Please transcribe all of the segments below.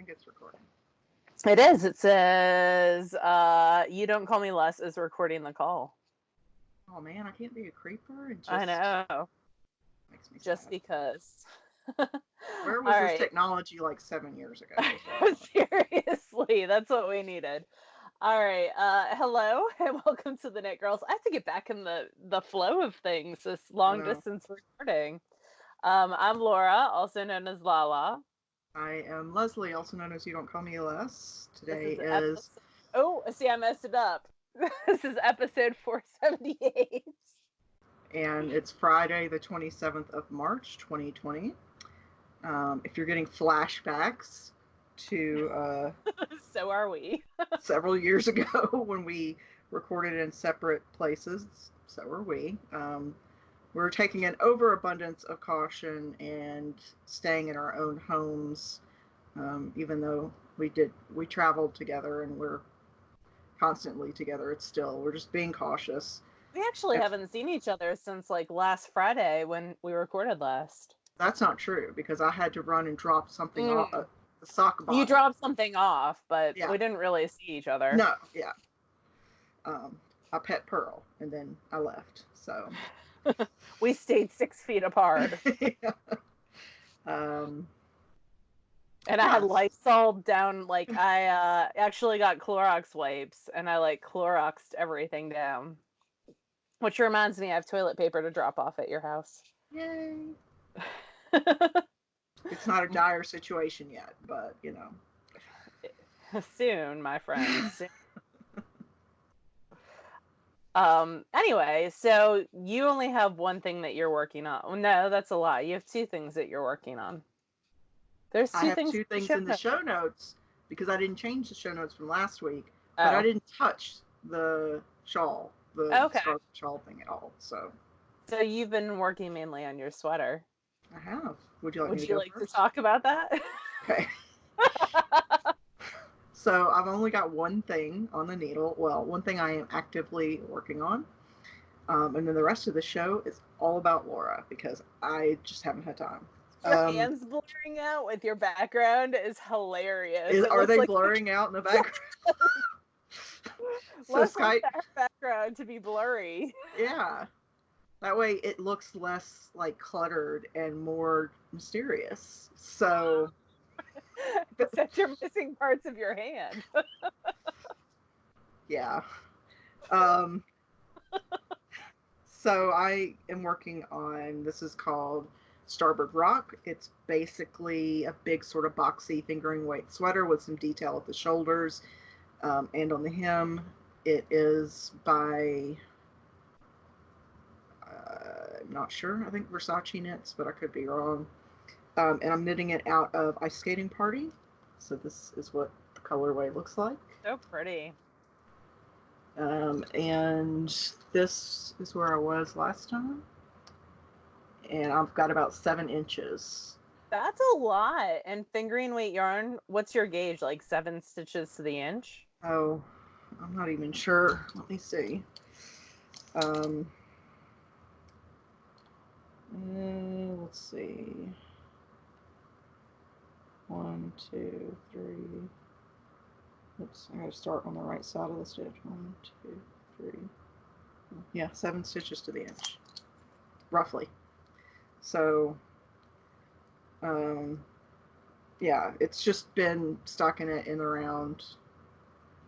think it's recording. It is. It says, "You don't call me Les is recording the call." Oh man, I can't be a creeper and I just know. makes me Just sad. because. Where All was this right. technology like 7 years ago? Is what I want. Seriously, that's what we needed. All right. Hello and welcome to the Knit Girls. I have to get back in the flow of things. This I long know. distance recording. I'm Laura, also known as Lala. I am Leslie, also known as You Don't Call Me Les. This Today is is, episode. Oh, see, I messed it up. This is episode 478. and it's Friday, the 27th of March, 2020. If you're getting flashbacks to So are we. several years ago when we recorded in separate places, so are we. We're taking an overabundance of caution and staying in our own homes, even though we traveled together and we're constantly together. We're just being cautious. We actually If, haven't seen each other since like last Friday when we recorded last. that's not true because I had to run and drop something off Mm. the sock You bottom. dropped something off, but Yeah, we didn't really see each other. no, yeah. Um, I pet Pearl and then I left. So We stayed 6 feet apart. yeah. Um, And I had yeah, Lysol down, like I actually got Clorox wipes and I like Cloroxed everything down. Which reminds me I have toilet paper to drop off at your house. yay. It's not a dire situation yet, but Soon, my friends. Soon. Anyway, so you only have one thing that you're working on. No, that's a lie. You have two things that you're working on. There's I two have things two in the things show in the notes. show notes because I didn't change the show notes from last week, but I Oh, didn't touch the shawl, the okay. scarf shawl thing at all. So So you've been working mainly on your sweater. I have. Would you like me Would to you go like to first? talk about that? Okay. So I've only got one thing on the needle. Well, one thing I am actively working on. And then the rest of the show is all about Laura because I just haven't had time. Your Um, hands blurring out with your background is hilarious. It are looks they like blurring out in the background? So Les wants Skype, her background to be blurry. yeah. That way it looks less like cluttered and more mysterious. So, Except you're missing parts of your hand. yeah. Um, so I am working on this is called Starboard Rock. It's basically a big sort of boxy fingering weight sweater with some detail at the shoulders and on the hem. It is by I'm not sure. I think Versace knits, but I could be wrong. And I'm knitting it out of Ice Skating Party. So this is what the colorway looks like. So pretty. And this is where I was last time. And I've got about 7 inches. That's a lot. And fingering weight yarn, what's your gauge? Like 7 stitches to the inch? Oh, I'm not even sure. Let me see. Um, let's see. 1, 2, 3. Oops, I gotta start on the right side of the stitch. 1, 2, 3. Yeah, 7 stitches to the inch, roughly. So, um, yeah, it's just been stocking it in around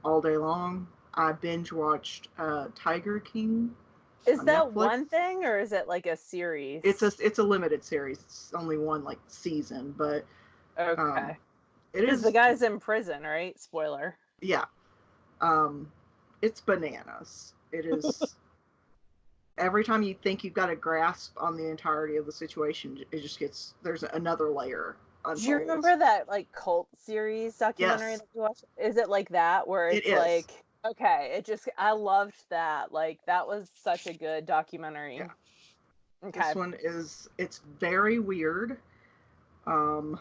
all day long. I binge watched Tiger King Is on that Netflix. one thing or is it like a series? It's a limited series. It's only one like season, but um, Okay. it Because the is guy's in prison, right? Spoiler. yeah. Um, it's bananas. It is every time you think you've got a grasp on the entirety of the situation, it just gets there's another layer Do you unfolds. remember that like cult series documentary Yes, that you watched? Is it like that where it it's is. like okay, I loved that. Like that was such a good Yeah, documentary. this Okay. one is it's very weird. Um,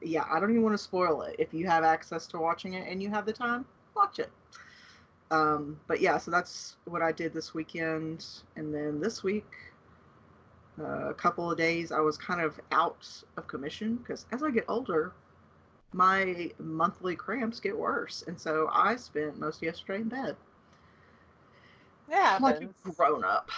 yeah, I don't even want to spoil it. If you have access to watching it and you have the time, watch it. But yeah, so that's what I did this weekend, and then this week, a couple of days, I was kind of out of commission because as I get older, my monthly cramps get worse, and so I spent most of yesterday in bed. It Like a happens. grown up.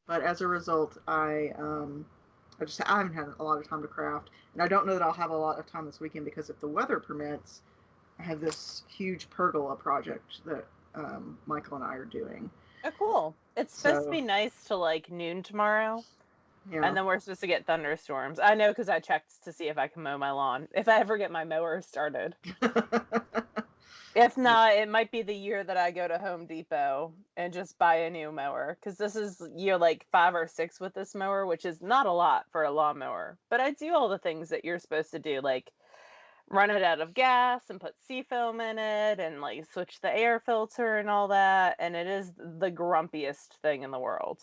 But as a result, I haven't had a lot of time to craft, and I don't know that I'll have a lot of time this weekend because if the weather permits, I have this huge pergola project that Michael and I are doing. Oh, cool. It's supposed to So be nice till like noon tomorrow, and yeah, then we're supposed to get thunderstorms. I know because I checked to see if I can mow my lawn, if I ever get my mower started. If not, it might be the year that I go to Home Depot and just buy a new mower, because this is year like 5 or 6 with this mower, which is not a lot for a lawnmower. But I do all the things that you're supposed to do, like run it out of gas and put seafoam in it and like switch the air filter and all that. And it is the grumpiest thing in the world.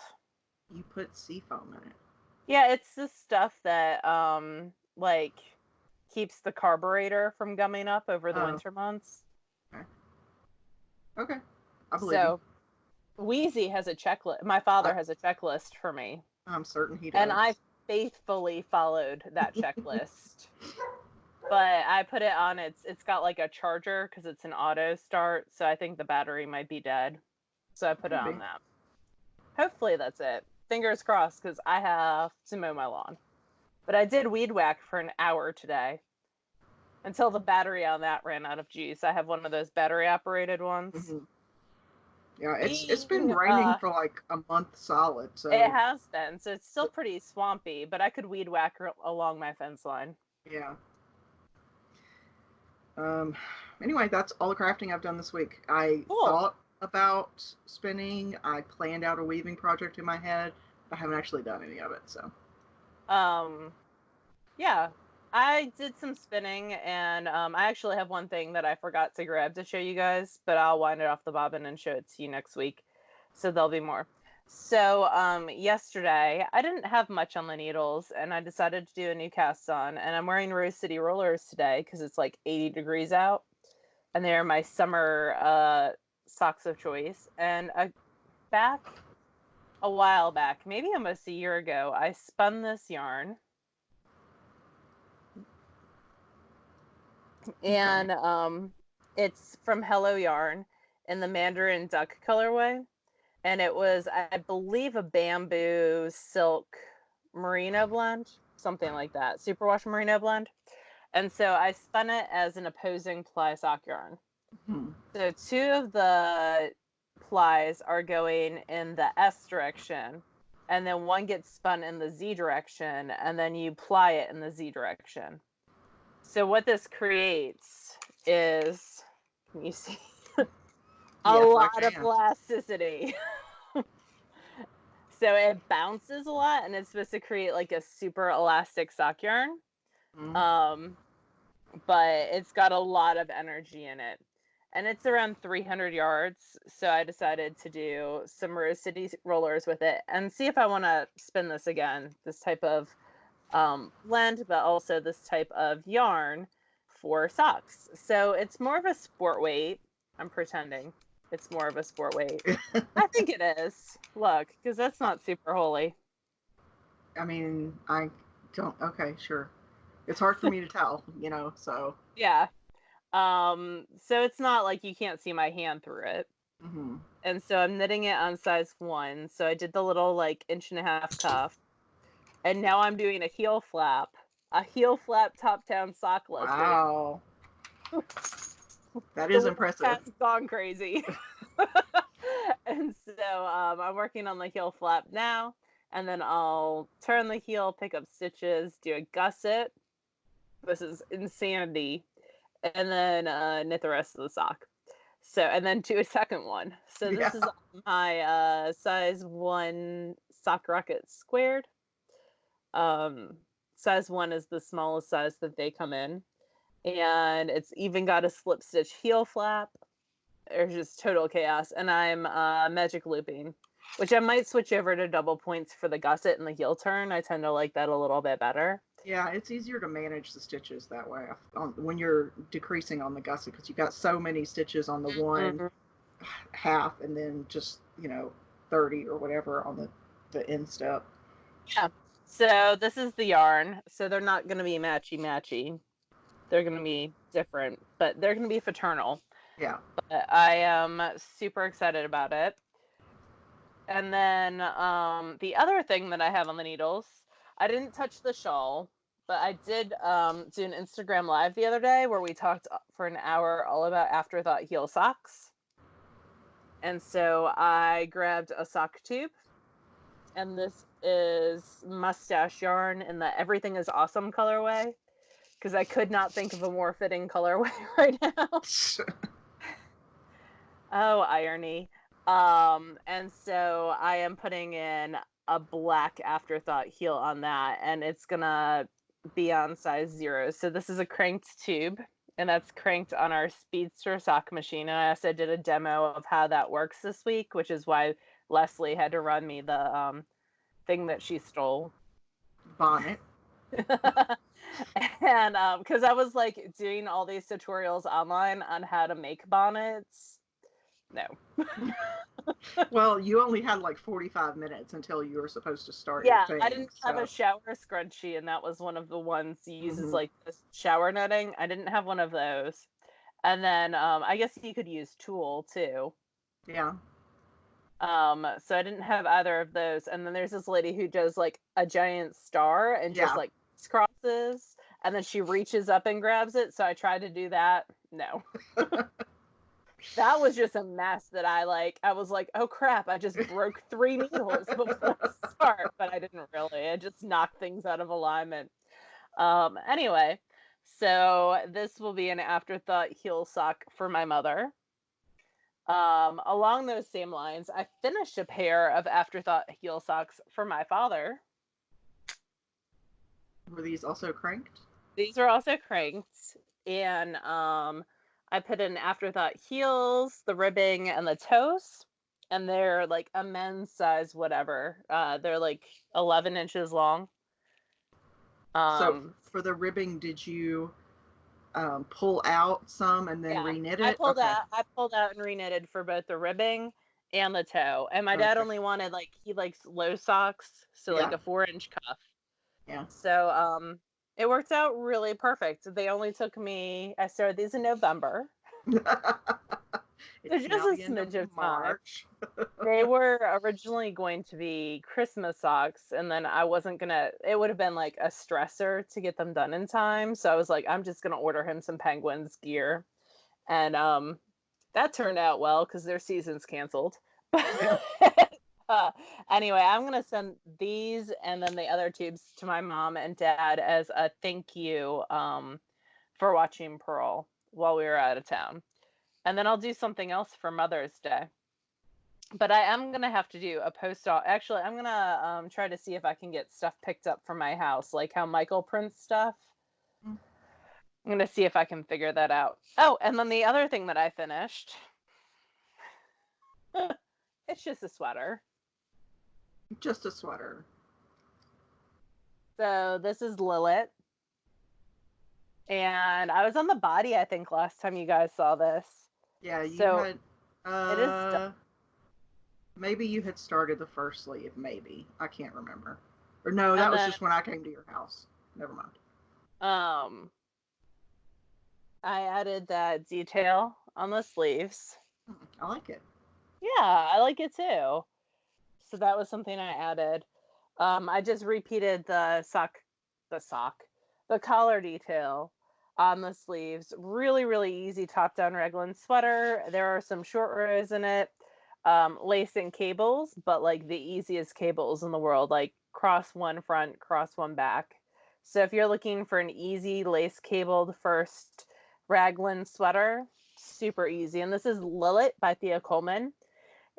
you put seafoam in it. Yeah, it's the stuff that like keeps the carburetor from gumming up over the Oh, winter months. okay. Okay, I believe you. So Wheezy has a checklist. My I, father has a checklist for me, I'm certain he and I does. faithfully followed that checklist. But I put it on it's got like a charger because it's an auto start, so I think the battery might be dead. So I put it on Maybe. that. Hopefully that's it. Fingers crossed because I have to mow my lawn. But I did weed whack for an hour today until the battery on that ran out of juice. I have one of those battery operated ones. Hmm. Yeah, it's been Being raining for like a month solid, It so has been, so it's still pretty swampy, but I could weed whack along my fence line. yeah. Um, anyway, that's all the crafting I've done this week. I Cool. thought about spinning. I planned out a weaving project in my head. But I haven't actually done any of it. So Um, yeah, I did some spinning, and I actually have one thing that I forgot to grab to show you guys, but I'll wind it off the bobbin and show it to you next week. So there'll be more. So, yesterday I didn't have much on the needles, and I decided to do a new cast on, and I'm wearing Rose City rollers today because it's like 80 degrees out, and they're my summer socks of choice. And back a while back, maybe almost a year ago, I spun this yarn, okay. and it's from Hello Yarn in the Mandarin Duck colorway, and it was, I believe, a bamboo silk merino blend, something like that, superwash merino blend. And so I spun it as an opposing ply sock yarn. Hmm. So two of the plies are going in the S direction, and then one gets spun in the Z direction, and then you ply it in the Z direction. So what this creates is, can you see? A Yes, I lot of can. elasticity. So it bounces a lot, and it's supposed to create like a super elastic sock yarn. Hmm. Um, but it's got a lot of energy in it. And it's around 300 yards, so I decided to do some Rose City rollers with it and see if I want to spin this again, this type of blend, but also this type of yarn for socks. So it's more of a sport weight. I'm pretending it's more of a sport weight. I think it is. Look, because that's not super holy. I mean, I don't. Okay, sure. It's hard for me to tell, So. Yeah. So it's not like you can't see my hand through it. Hmm. And so I'm knitting it on size 1. So I did the little like inch and a half cuff. And now I'm doing a heel flap top down sockless, baby. Wow, that The is world impressive. has gone crazy. And so I'm working on the heel flap now. And then I'll turn the heel, pick up stitches, do a gusset. This is insanity. And then knit the rest of the sock. So, and then do a second one. So Yeah. this is my size 1 sock rocket squared. Um, Size 1 is the smallest size that they come in. And it's even got a slip stitch heel flap. There's just total chaos. And I'm magic looping, which I might switch over to double points for the gusset and the heel turn. I tend to like that a little bit better. Yeah, it's easier to manage the stitches that way when you're decreasing on the gusset because you've got so many stitches on the one Mhm. half and then just 30 or whatever on the instep. Yeah. So this is the yarn. So they're not going to be matchy matchy. They're going to be different, but they're going to be fraternal. Yeah. But I am super excited about it. And then the other thing that I have on the needles, I didn't touch the shawl, but I did do an Instagram live the other day where we talked for an hour all about afterthought heel socks. And so I grabbed a sock tube, and this is mustache yarn in the Everything is Awesome colorway, because I could not think of a more fitting colorway right now. Oh, irony. And so I am putting in a black afterthought heel on that, and it's gonna be on size 0. So this is a cranked tube, and that's cranked on our Speedster sock machine. And I also did a demo of how that works this week, which is why Leslie had to run me the thing that she stole. Bonnet. And because I was like doing all these tutorials online on how to make bonnets. No. Well, you only had like 45 minutes until you were supposed to start your Yeah, I thing. didn't have a So, shower scrunchie, and that was one of the ones uses mhm. like this shower netting. I didn't have one of those. And then I guess you could use tulle too. Yeah. So I didn't have either of those. And then there's this lady who does like a giant star and just Yeah. like crosses, and then she reaches up and grabs it. So I tried to do that. No. That was just a mess that I was like, oh crap, I just broke 3 needles before I start, but I didn't really. I just knocked things out of alignment. Anyway, so this will be an afterthought heel sock for my mother. Along those same lines, I finished a pair of afterthought heel socks for my father. Were these also cranked? These are also cranked, and I put in afterthought heels, the ribbing, and the toes, and they're like a men's size, whatever. They're like 11 inches long. So Um, for the ribbing, did you pull out some and then yeah, reknit it? Okay. I pulled out and reknitted for both the ribbing and the toe. And my dad Okay. only wanted like he likes low socks, so like Yeah. a 4-inch cuff. Yeah. So it worked out really perfect. They only took me. I started these in November. So It's just now a the end of smidge of time. March. They were originally going to be Christmas socks, and then I wasn't gonna. It would have been like a stressor to get them done in time, so I was like, I'm just gonna order him some Penguins gear, and that turned out well because their season's canceled. Yeah. uh, anyway, I'm gonna send these and then the other tubes to my mom and dad as a thank you for watching Pearl while we were out of town. And then I'll do something else for Mother's Day. But I am gonna have to do a post op. Actually, I'm gonna try to see if I can get stuff picked up from my house, like how Michael prints stuff. I'm gonna see if I can figure that out. Oh, and then the other thing that I finished, it's just a sweater. Just a sweater. So this is Lilith, and I was on the body, I think, last time you guys saw this. Yeah, you So had it is done. maybe you had started the first sleeve, maybe. I can't remember. Or no, that And was then just when I came to your house. Never mind. um I added that detail on the sleeves. I like it. Yeah, I like it too. So that was something I added. I just repeated the sock, the collar detail on the sleeves. Really, really easy top-down raglan sweater. There are some short rows in it, lace and cables, but like the easiest cables in the world, like cross one front, cross one back. So if you're looking for an easy lace cabled first raglan sweater, super easy. And this is Lilith by Thea Coleman.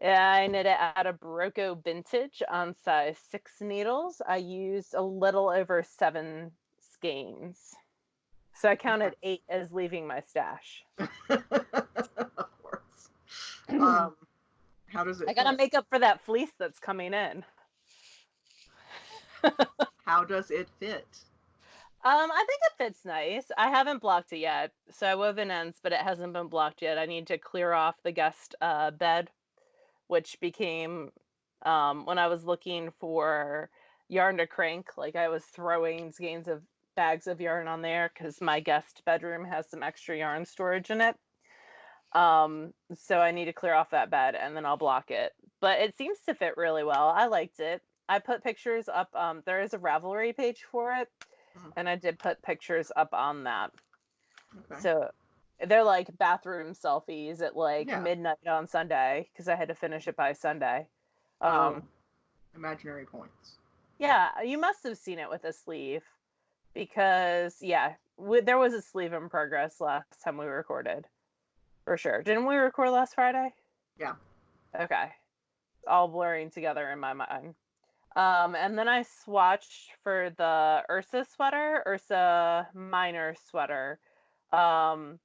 I knit it out of Barocco Vintage on size 6 needles. I used a little over 7 skeins. So I counted 8 as leaving my stash. Of course. I Um, how does it gotta fit? make up for that fleece that's coming in. How does it fit? I think it fits nice. I haven't blocked it yet. So I wove in ends, but it hasn't been blocked yet. I need to clear off the guest bed, which became when I was looking for yarn to crank, like I was throwing skeins of bags of yarn on there because my guest bedroom has some extra yarn storage in it. So I need to clear off that bed and then I'll block it. But it seems to fit really well. I liked it. I put pictures up. There is a Ravelry page for it, Mhm. and I did put pictures up on that. Okay. So they're like bathroom selfies at like Yeah. midnight on Sunday because I had to finish it by Sunday. Oh, Um, imaginary points. yeah, you must have seen it with a sleeve because yeah, there was a sleeve in progress last time we recorded for sure. Didn't we record last Friday? Yeah. Okay, all blurring together in my mind. And then I swatched for the Ursa Minor sweater, um,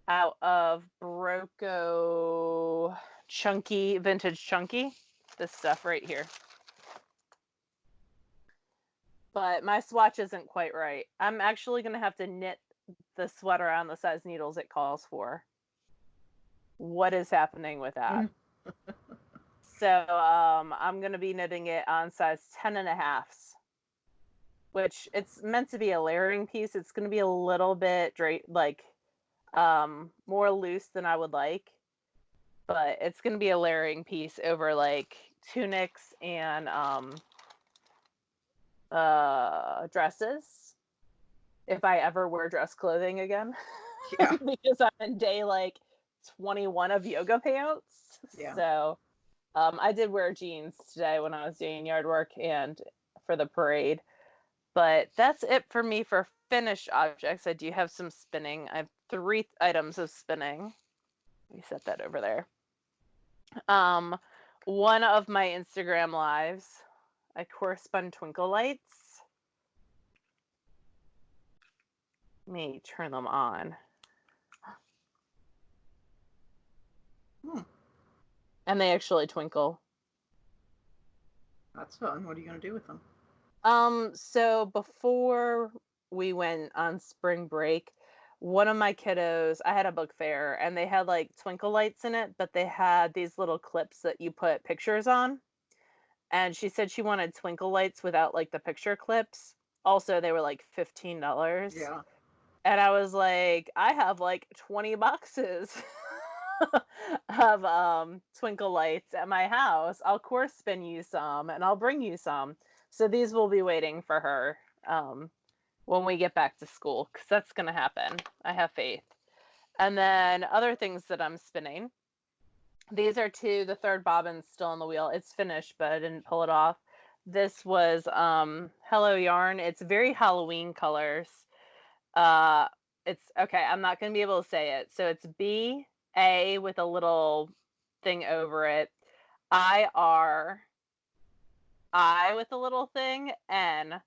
out of Barocco Chunky, Vintage Chunky. This stuff right here. But my swatch isn't quite right. I'm actually going to have to knit the sweater on the size needles it calls for. What is happening with that? So I'm going to be knitting it on size 10 and a halves, which it's meant to be a layering piece. It's going to be a little bit more loose than I would like, but it's going to be a layering piece over like tunics and dresses if I ever wear dress clothing again. Yeah. Because I'm in day like 21 of yoga pants. Yeah. So I did wear jeans today when I was doing yard work and for the parade. But that's it for me for finished objects. I do have some spinning. I have 3 items of spinning. Let me set that over there. Um, one of my Instagram lives, I correspond twinkle lights. Let me turn them on. Hmm. And they actually twinkle. That's fun. What are you going to do with them? So before we went on spring break, one of my kiddos, I had a book fair and they had like twinkle lights in it, but they had these little clips that you put pictures on. And she said she wanted twinkle lights without like the picture clips. Also, they were like $15. Yeah. And I was like, I have like 20 boxes of twinkle lights at my house. I'll course spin you some and I'll bring you some. So these will be waiting for her when we get back to school because that's going to happen. I have faith. And then other things that I'm spinning. These are the third bobbin's still on the wheel. It's finished, but I didn't pull it off. This was Hello Yarn. It's very Halloween colors. Uh, it's okay. I'm not gonna be able to say it. So it's BA with a little thing over it. I with a little thing N,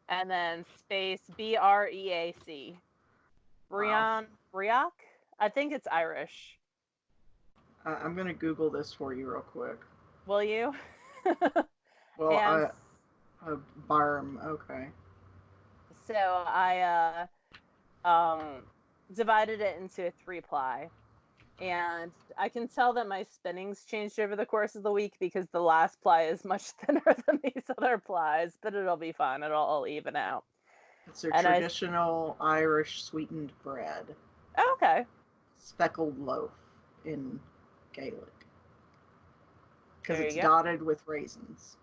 and then space BREAC. Wow. Briac. I think it's Irish. I'm going to Google this for you real quick. Will you? Well, And Barm. Okay. so I divided it into a 3-ply. And I can tell that my spinning's changed over the course of the week because the last ply is much thinner than these other plies, but it'll be fine. It'll all even out. It's a And traditional Irish sweetened bread, oh, okay. speckled loaf in Gaelic, because There it's you go. dotted with raisins.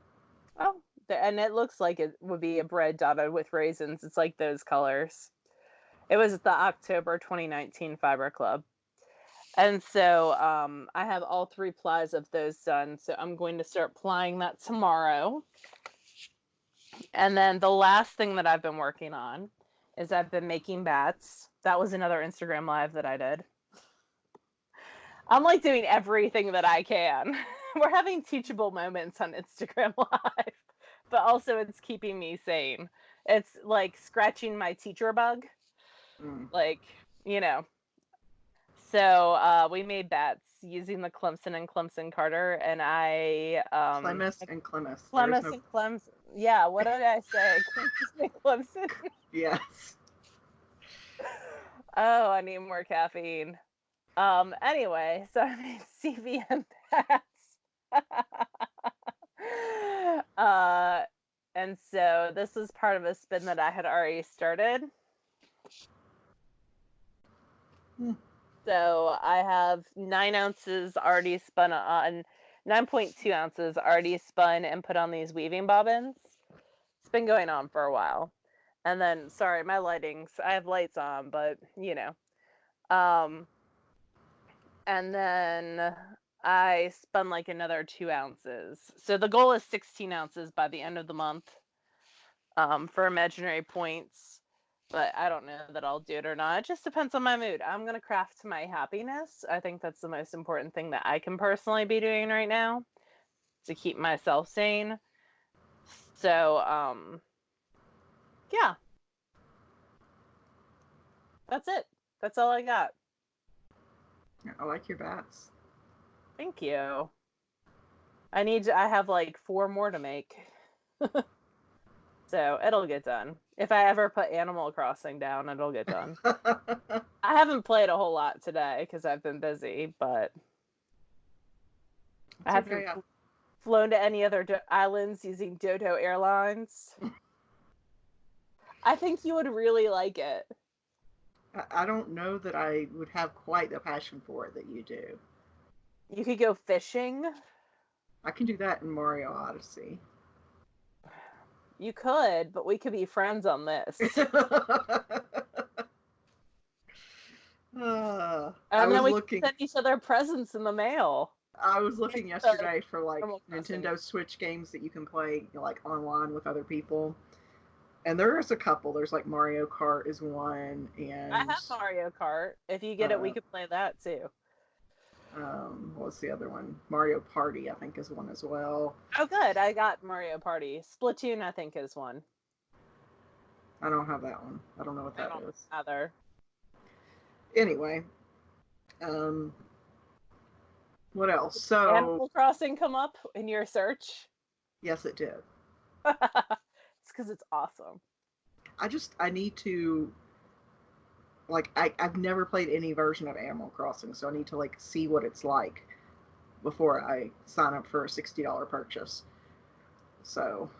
Oh, and it looks like it would be a bread dotted with raisins. It's like those colors. It was at the October 2019 Fiber Club. And so I have all 3 plies of those done. So I'm going to start plying that tomorrow. And then the last thing that I've been working on is I've been making bats. That was another Instagram live that I did. I'm like doing everything that I can. We're having teachable moments on Instagram live, but also it's keeping me sane. It's like scratching my teacher bug, Mm. like, you know. So we made bats using the Clemson and Clemson Carter, and I Clemis and Clemis. There is Clemson no. and Clemson. Yeah, what did I say? Clemson and Clemson. Yes. Oh, I need more caffeine. Anyway, so I made CVM bats. uh, And so this is part of a spin that I had already started. So I have 9 ounces already spun on 9.2 ounces already spun and put on these weaving bobbins. It's been going on for a while. And then, sorry, my lightings, I have lights on, but you know. And then I spun like another 2 ounces. So the goal is 16 ounces by the end of the month for imaginary points. But I don't know that I'll do it or not. It just depends on my mood. I'm going to craft to my happiness. I think that's the most important thing that I can personally be doing right now to keep myself sane. So, yeah, that's it. That's all I got. I like your bats. Thank you. I have like 4 more to make. So it'll get done. If I ever put Animal Crossing down, it'll get done. I haven't played a whole lot today because I've been busy, but I It's haven't okay. flown to any other islands using Dodo Airlines. I think you would really like it. I don't know that I would have quite the passion for it that you do. You could go fishing. I can do that in Mario Odyssey. You could, but we could be friends on this. I And then was we could looking. send each other presents in the mail. I was looking yesterday for like Animal Crossing. Nintendo Switch games that you can play, you know, like online with other people. And there's a couple. There's like Mario Kart is one, I and have Mario Kart. If you get it, we uh, could play that too. what's the other one? Mario Party, I think, is one as well. Oh, good. I got Mario Party. Splatoon, I think, is one. I don't have that one. I don't know what I that don't is. either. Anyway, um, what else? Did So Animal Crossing come up in your search? yes, it did. It's because it's awesome. I need to like I've never played any version of Animal Crossing, so I need to like see what it's like before I sign up for a $60 purchase. So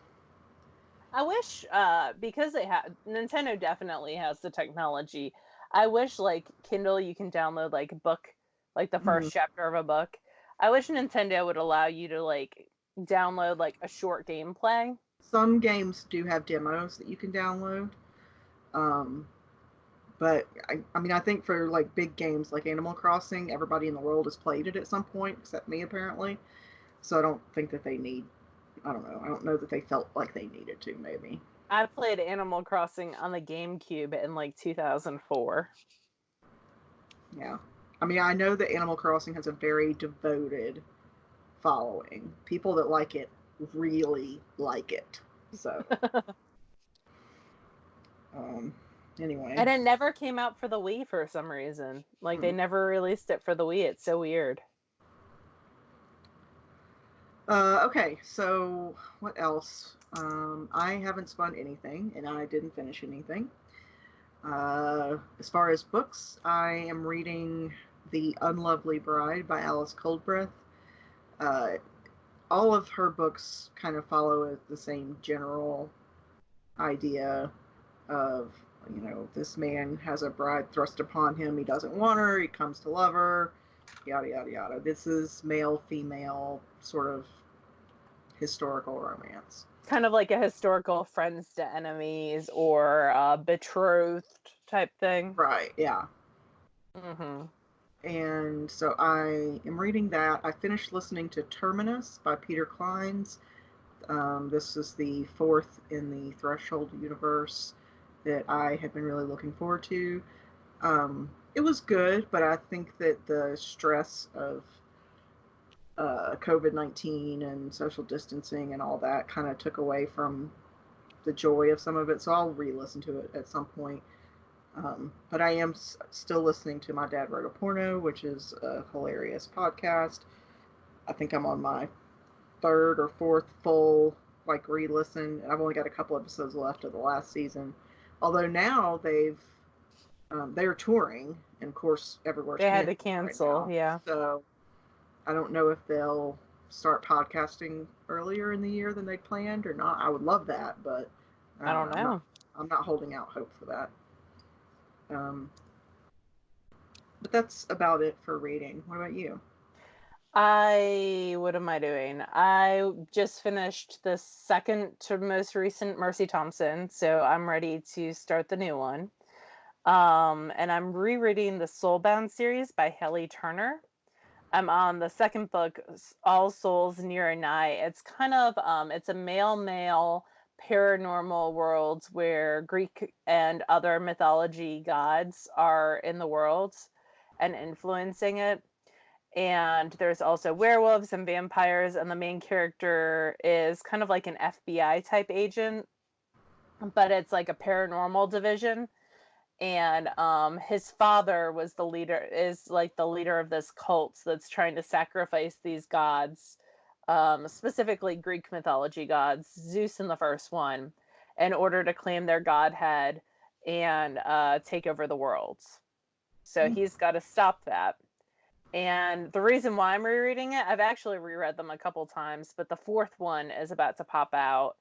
I wish, because Nintendo definitely has the technology. I wish, like Kindle, you can download like a book, like the mm, first chapter of a book. I wish Nintendo would allow you to like download like a short gameplay. some games do have demos that you can download. Um, but I mean, I think for like big games like Animal Crossing, everybody in the world has played it at some point, except me apparently. So I don't think that they need. I don't know. I don't know that they felt like they needed to. Maybe. I played Animal Crossing on the GameCube in like 2004. Yeah. I mean, I know that Animal Crossing has a very devoted following. People that like it really like it. So, um, anyway, And it never came out for the Wii for some reason. Like they hmm. never released it for the Wii. It's so weird. Okay, so what else? I haven't spun anything, and I didn't finish anything. As far as books, I am reading The Unlovely Bride by Alice Coldbreath. Uh, all of her books kind of follow the same general idea of, you know, this man has a bride thrust upon him. He doesn't want her. He comes to love her. Yada yada yada. This is male female sort of historical romance. Kind of like a historical friends to enemies or betrothed type thing. Right. Yeah. Mm-hmm. And so I am reading that. I finished listening to Terminus by Peter Clines. This is the fourth in the Threshold universe that I had been really looking forward to. It was good, but I think that the stress of COVID 19 and social distancing and all that kind of took away from the joy of some of it. So I'll re listen to it at some point. But I am still listening to My Dad Wrote a Porno, which is a hilarious podcast. I think I'm on my third or fourth full like re-listen. I've only got a couple episodes left of the last season. Although now they're touring, and of course everywhere's They had to canceled right cancel, now. yeah. So I don't know if they'll start podcasting earlier in the year than they planned or not. I would love that, but I don't I'm not. know. I'm not holding out hope for that. Um, but that's about it for reading. What about you? What am I doing? I just finished the second to most recent Mercy Thompson, so I'm ready to start the new one. And I'm rereading the Soulbound series by Haley Turner. I'm on the second book, All Souls Near and Nigh. It's kind of it's a male paranormal world where Greek and other mythology gods are in the world and influencing it. And there's also werewolves and vampires, and the main character is kind of like an FBI type agent, but it's like a paranormal division. And his father was the leader, is like the leader of this cult that's trying to sacrifice these gods, specifically Greek mythology gods, Zeus in the first one, in order to claim their godhead and take over the world. So Hmm, he's got to stop that. And the reason why I'm rereading it, I've actually reread them a couple times, but the fourth one is about to pop out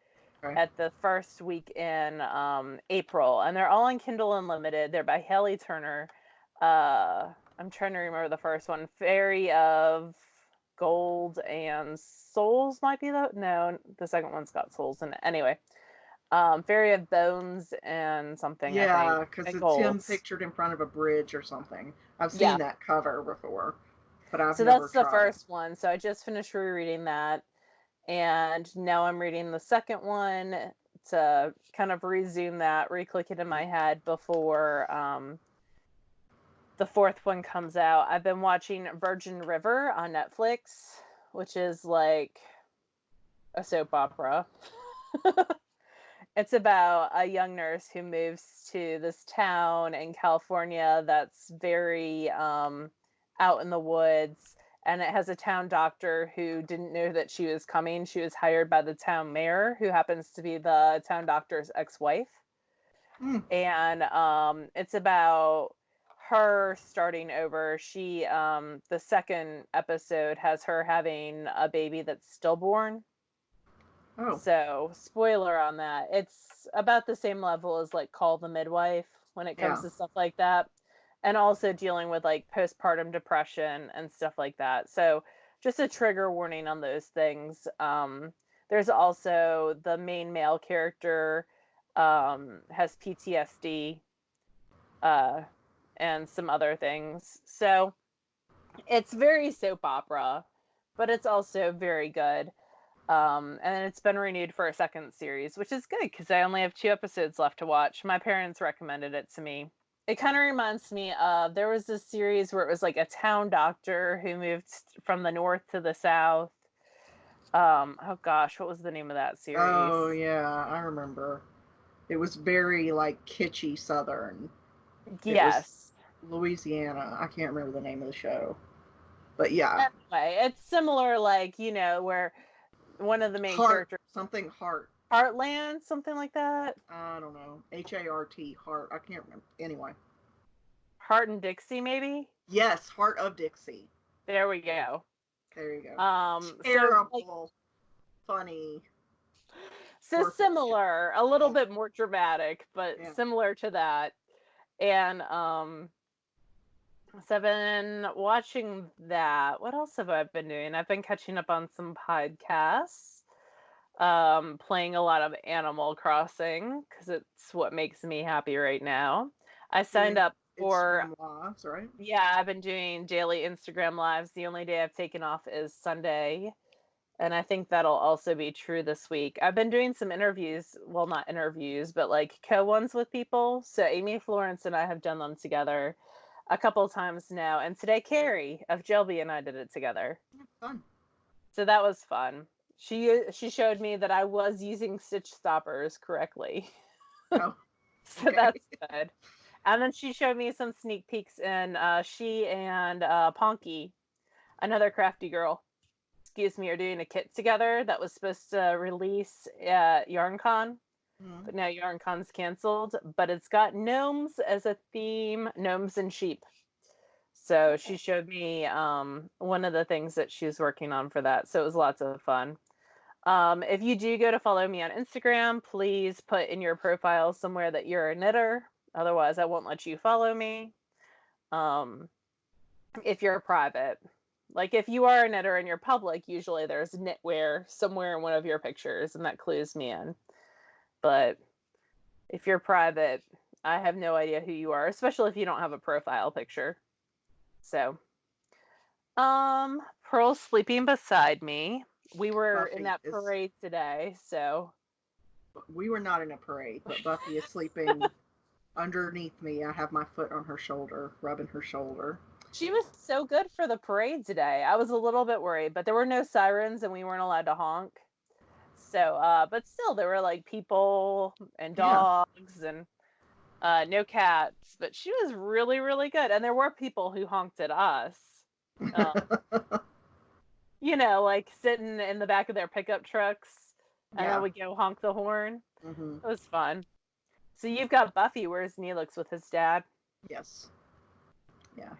okay. at the first week in April, and they're all on Kindle Unlimited. They're by Haley Turner. I'm trying to remember the first one. Fairy of Gold and Souls might be the no. The second one's got souls in it. Anyway, Fairy of Bones and something I think Yeah, because and it's him golds. pictured in front of a bridge or something. I've seen Yeah. that cover before, but I've So never that's the tried. first one. So I just finished rereading that, and now I'm reading the second one to kind of resume that, re-click it in my head before the fourth one comes out. I've been watching Virgin River on Netflix, which is like a soap opera. It's about a young nurse who moves to this town in California that's very out in the woods. And it has a town doctor who didn't know that she was coming. She was hired by the town mayor, who happens to be the town doctor's ex wife. Hmm. And it's about her starting over. The second episode has her having a baby that's stillborn, Oh, so, spoiler on that. It's about the same level as like Call the Midwife when it comes yeah. to stuff like that. And also dealing with like postpartum depression and stuff like that. So, just a trigger warning on those things. There's also the main male character has PTSD uh, and some other things. So, it's very soap opera, but it's also very good. And it's been renewed for a second series, which is good because I only have 2 episodes left to watch. My parents recommended it to me. It kind of reminds me of there was this series where it was like a town doctor who moved from the north to the south. Oh gosh, what was the name of that Oh, series? yeah. I remember. It was very like kitschy Southern. It was Yes. Louisiana. I can't remember the name of the show, but yeah, Anyway, it's similar, like, where one of the main Heart characters, something Heart. Heartland, something like that. I don't know. Hart Heart. I can't remember. Anyway, Heart and Dixie, maybe. yes, Heart of Dixie. There we go. There you go. So like Terrible, funny, So perfect. similar, a little Yeah, bit more dramatic, but yeah. similar to that. And so I've been watching that. What else have I been doing? I've been catching up on some podcasts, playing a lot of Animal Crossing because it's what makes me happy right now. I signed Doing up for, Instagram lives, right? yeah, I've been doing daily Instagram lives. The only day I've taken off is Sunday. And I think that'll also be true this week. I've been doing some interviews, well, not interviews, but like co-ones with people. So Amy Florence and I have done them together a couple times now. And today Carrie of Jelby and I did it together. Yeah, fun. So that was fun. She showed me that I was using stitch stoppers correctly. Oh, So okay. that's good. And then she showed me some sneak peeks, and she and Ponky, another crafty girl, excuse me, are doing a kit together that was supposed to release at YarnCon, Mhm. but now YarnCon's canceled. But it's got gnomes as a theme, gnomes and sheep. So she showed me one of the things that she's working on for that. So it was lots of fun. If you do go to follow me on Instagram, please put in your profile somewhere that you're a knitter. Otherwise, I won't let you follow me. Um, if you're private, like if you are a knitter and you're public, usually there's knitwear somewhere in one of your pictures, and that clues me in. But if you're private, I have no idea who you are, especially if you don't have a profile picture. So, Pearl's sleeping beside me. We were in Buffy that is. parade today, so We were not in a parade, but Buffy is sleeping underneath me. I have my foot on her shoulder, rubbing her shoulder. she was so good for the parade today. I was a little bit worried, but there were no sirens and we weren't allowed to honk. So, but still, there were like people and Yeah. dogs and no cats. But she was really, really good. And there were people who honked at us. Um, like sitting in the back of their pickup trucks, and I Yeah. would go honk the horn. Hmm. It was fun. So you've got Buffy. Where's Neelix with his dad? Yes. Yeah.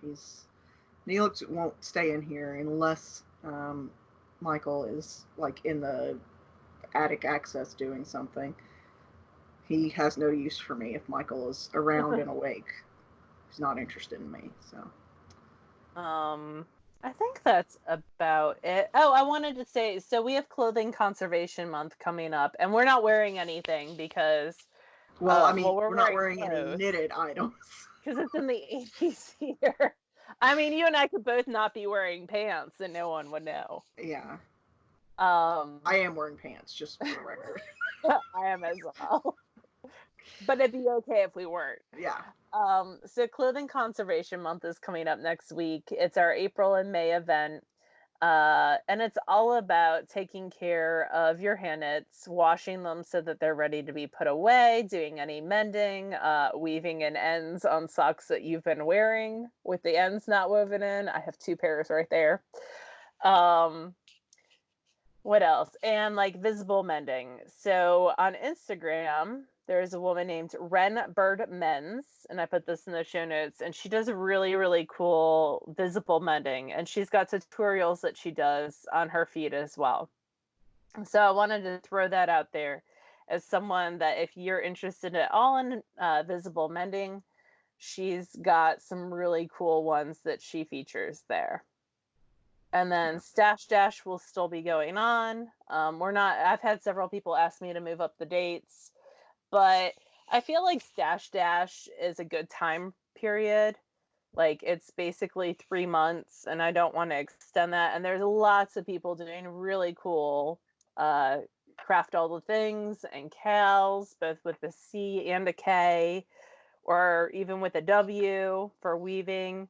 Neelix won't stay in here unless Michael is like in the attic access doing something. He has no use for me if Michael is around and awake. He's not interested in me. So. Um, I think that's about it. Oh, I wanted to say, so we have Clothing Conservation Month coming up, and we're not wearing anything because, Well, I mean, well, we're we're not wearing wearing any clothes knitted items. because it's in the 80s here. I mean, you and I could both not be wearing pants, and no one would know. Yeah. Um, I am wearing pants, just for the record. I am as well, but it'd be okay if we weren't. Yeah. So Clothing Conservation Month is coming up next week. It's our April and May event. And it's all about taking care of your hand knits, washing them so that they're ready to be put away, doing any mending, weaving in ends on socks that you've been wearing with the ends not woven in. I have two pairs right there. Um, what else? And like visible mending. So on Instagram, there's a woman named Ren Bird Men's, and I put this in the show notes, and she does really, really cool visible mending, and she's got tutorials that she does on her feed as well. So I wanted to throw that out there as someone that if you're interested at all in visible mending, she's got some really cool ones that she features there. And then Stash Dash will still be going on. We're not, I've had several people ask me to move up the dates, but I feel like Stash Dash is a good time period. Like it's basically 3 months, and I don't want to extend that. And there's lots of people doing really cool uh, craft all the things and cows, both with a C and a K, or even with a W for weaving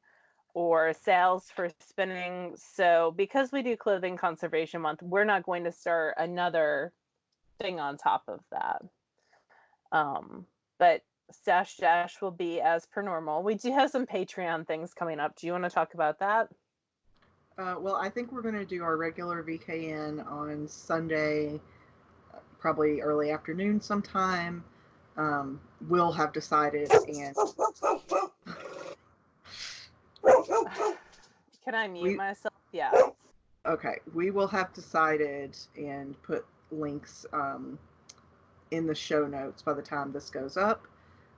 or sales for spinning. So because we do Clothing Conservation Month, we're not going to start another thing on top of that. But Stash Dash will be as per normal. We do have some Patreon things coming up. Do you want to talk about that? Well, I think we're going to do our regular VKN on Sunday, probably early afternoon sometime. We'll have decided, and Can I mute we myself? Yeah. okay, we will have decided and put links in the show notes by the time this goes up.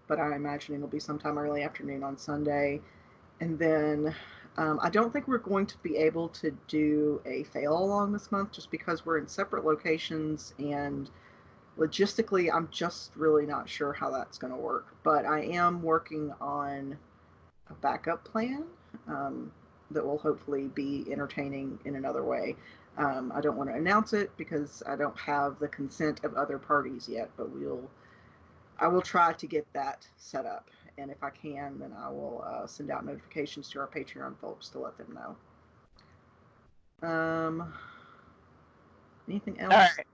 But I imagine it'll be sometime early afternoon on Sunday. And then I don't think we're going to be able to do a fail along this month just because we're in separate locations and logistically, I'm just really not sure how that's going to work. But I am working on a backup plan that will hopefully be entertaining in another way. I don't want to announce it because I don't have the consent of other parties yet, but I will try to get that set up. And if I can, then I will send out notifications to our Patreon folks to let them know. Anything All else? right.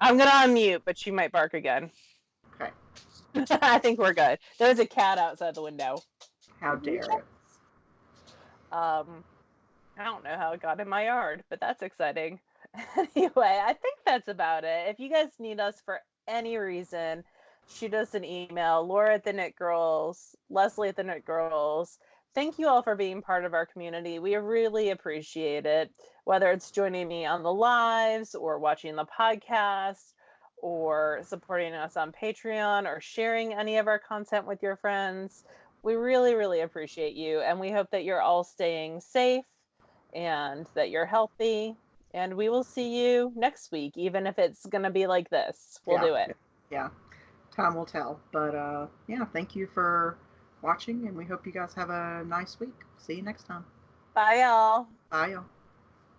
I'm going to unmute, but you might bark again. Okay. I think we're good. There's a cat outside the window. How dare it? Um, I don't know how it got in my yard, but that's exciting. Anyway, I think that's about it. If you guys need us for any reason, shoot us an email. Laura at the Knit Girls, Leslie at the Knit Girls, thank you all for being part of our community. We really appreciate it. Whether it's joining me on the lives or watching the podcast or supporting us on Patreon or sharing any of our content with your friends, we really, really appreciate you. And we hope that you're all staying safe and that you're healthy. And we will see you next week, even if it's going to be like this. We'll Yeah, do it. yeah. Time will tell. But yeah, thank you for watching, and we hope you guys have a nice week. See you next time. Bye, y'all. Bye, y'all.